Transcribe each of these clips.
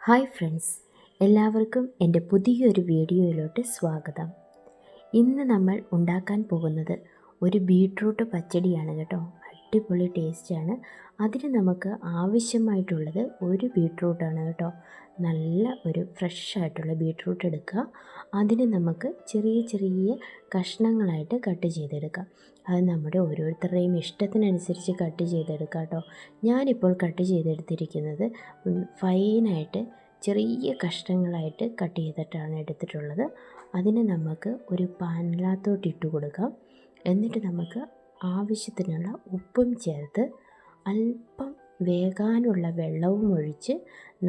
Hi friends, എല്ലാവർക്കും എൻ്റെ പുതിയൊരു വീഡിയോയിലോട്ട് സ്വാഗതം. ഇന്ന് നമ്മൾ ഉണ്ടാക്കാൻ പോകുന്നത് ഒരു ബീട്രൂട്ട് പച്ചടിയാണ് കേട്ടോ. അടിപൊളി ടേസ്റ്റാണ്. അതിന് നമുക്ക് ആവശ്യമായിട്ടുള്ളത് ഒരു ബീട്രൂട്ടാണ് കേട്ടോ. നല്ല ഒരു ഫ്രഷ് ആയിട്ടുള്ള ബീട്രൂട്ട് എടുക്കുക. അതിന് നമുക്ക് ചെറിയ ചെറിയ കഷ്ണങ്ങളായിട്ട് കട്ട് ചെയ്തെടുക്കാം. അത് നമ്മുടെ ഓരോരുത്തരുടെയും ഇഷ്ടത്തിനനുസരിച്ച് കട്ട് ചെയ്തെടുക്കാം കേട്ടോ. ഞാനിപ്പോൾ കട്ട് ചെയ്തെടുത്തിരിക്കുന്നത് ഫൈനായിട്ട് ചെറിയ കഷ്ണങ്ങളായിട്ട് കട്ട് ചെയ്തിട്ടാണ് എടുത്തിട്ടുള്ളത്. അതിന് നമുക്ക് ഒരു പാനിനകത്തോട്ട് ഇട്ട് കൊടുക്കാം. എന്നിട്ട് നമുക്ക് ആവശ്യത്തിനുള്ള ഉപ്പും ചേർത്ത് അല്പം വേകാനുള്ള വെള്ളവും ഒഴിച്ച്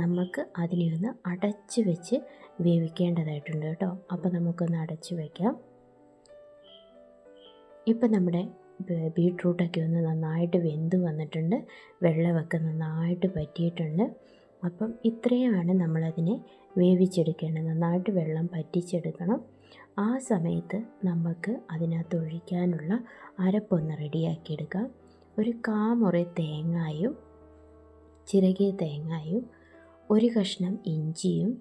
നമുക്ക് അതിനെ ഒന്ന് അടച്ച് വെച്ച് വേവിക്കേണ്ടതായിട്ടുണ്ട് കേട്ടോ. അപ്പോൾ നമുക്കൊന്ന് അടച്ച് വയ്ക്കാം. ഇപ്പം നമ്മുടെ ബീട്രൂട്ടൊക്കെ ഒന്ന് നന്നായിട്ട് വെന്ത് വന്നിട്ടുണ്ട്. വെള്ളമൊക്കെ നന്നായിട്ട് പറ്റിയിട്ടുണ്ട്. അപ്പം ഇത്രയുമാണ് നമ്മളതിനെ വേവിച്ചെടുക്കേണ്ടത്. നന്നായിട്ട് വെള്ളം പറ്റിച്ചെടുക്കണം. ആ സമയത്ത് നമുക്ക് അതിനകത്ത് ഒഴിക്കാനുള്ള അരപ്പൊന്ന് റെഡിയാക്കിയെടുക്കാം. ഒരു കാമുറി തേങ്ങായും ചിരകിയ തേങ്ങായും ഒരു കഷ്ണം ഇഞ്ചിയും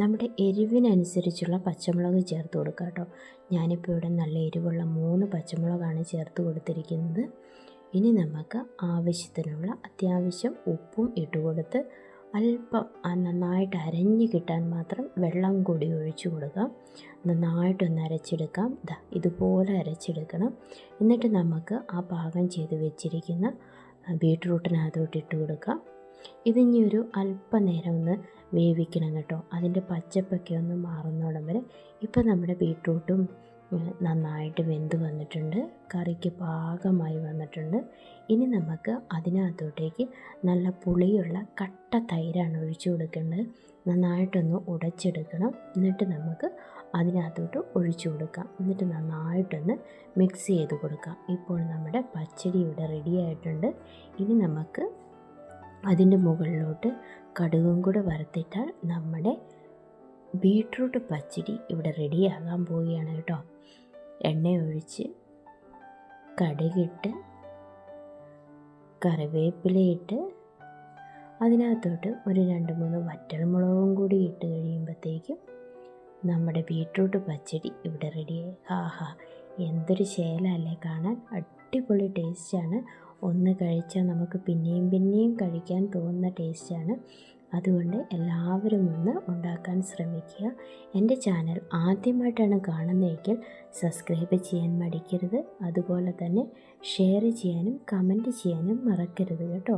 നമ്മുടെ എരിവിനനുസരിച്ചുള്ള പച്ചമുളക് ചേർത്ത് കൊടുക്കുക കേട്ടോ. ഞാനിപ്പോൾ ഇവിടെ നല്ല എരിവുള്ള 3 പച്ചമുളകാണ് ചേർത്ത് കൊടുത്തിരിക്കുന്നത്. ഇനി നമുക്ക് ആവശ്യത്തിനുള്ള അത്യാവശ്യം ഉപ്പും ഇട്ട് കൊടുത്ത് അല്പം നന്നായിട്ട് അരഞ്ഞ് കിട്ടാൻ മാത്രം വെള്ളം കൂടി ഒഴിച്ചു കൊടുക്കാം. നന്നായിട്ടൊന്ന് അരച്ചെടുക്കാം. ഇതുപോലെ അരച്ചെടുക്കണം. എന്നിട്ട് നമുക്ക് ആ പാകം ചെയ്ത് വെച്ചിരിക്കുന്ന ബീട്രൂട്ടിനകത്തോട്ട് ഇട്ട് കൊടുക്കാം. ഇതിനി ഒരു അല്പനേരം ഒന്ന് വേവിക്കണം കേട്ടോ. അതിൻ്റെ പച്ചപ്പൊക്കെ ഒന്ന് മാറുന്നോടം വരെ. ഇപ്പം നമ്മുടെ ബീട്രൂട്ടും നന്നായിട്ട് വെന്ത് വന്നിട്ടുണ്ട്. കറിക്ക് പാകമായി വന്നിട്ടുണ്ട്. ഇനി നമുക്ക് അതിനകത്തോട്ടേക്ക് നല്ല പുളിയുള്ള കട്ട തൈരാണ് ഒഴിച്ചു കൊടുക്കേണ്ടത്. നന്നായിട്ടൊന്ന് ഉടച്ചെടുക്കണം. എന്നിട്ട് നമുക്ക് അതിനകത്തോട്ട് ഒഴിച്ചു കൊടുക്കാം. എന്നിട്ട് നന്നായിട്ടൊന്ന് മിക്സ് ചെയ്ത് കൊടുക്കാം. ഇപ്പോൾ നമ്മുടെ പച്ചടി ഇവിടെ റെഡി ആയിട്ടുണ്ട്. ഇനി നമുക്ക് അതിൻ്റെ മുകളിലോട്ട് കടുകും കൂടെ വറുത്തിട്ടാൽ നമ്മുടെ ബീട്രൂട്ട് പച്ചടി ഇവിടെ റെഡിയാകാൻ പോവുകയാണ് കേട്ടോ. എണ്ണ ഒഴിച്ച് കടുകിട്ട് കറിവേപ്പിലയിട്ട് അതിനകത്തോട്ട് ഒരു 2-3 വറ്റൽമുളകും കൂടി ഇട്ട് കഴിയുമ്പോഴത്തേക്കും നമ്മുടെ ബീട്രൂട്ട് പച്ചടി ഇവിടെ റെഡിയായി. ആഹാ, എന്തൊരു ശേലല്ലേ കാണാൻ. അടിപൊളി ടേസ്റ്റാണ്. ഒന്ന് കഴിച്ചാൽ നമുക്ക് പിന്നെയും പിന്നെയും കഴിക്കാൻ തോന്നുന്ന ടേസ്റ്റാണ്. അതുകൊണ്ട് എല്ലാവരും ഒന്ന് ഉണ്ടാക്കാൻ ശ്രമിക്കുക. എൻ്റെ ചാനൽ ആദ്യമായിട്ടാണ് കാണുന്നതെങ്കിൽ സബ്സ്ക്രൈബ് ചെയ്യാൻ മടിക്കരുത്. അതുപോലെ തന്നെ ഷെയർ ചെയ്യാനും കമൻറ്റ് ചെയ്യാനും മറക്കരുത് കേട്ടോ.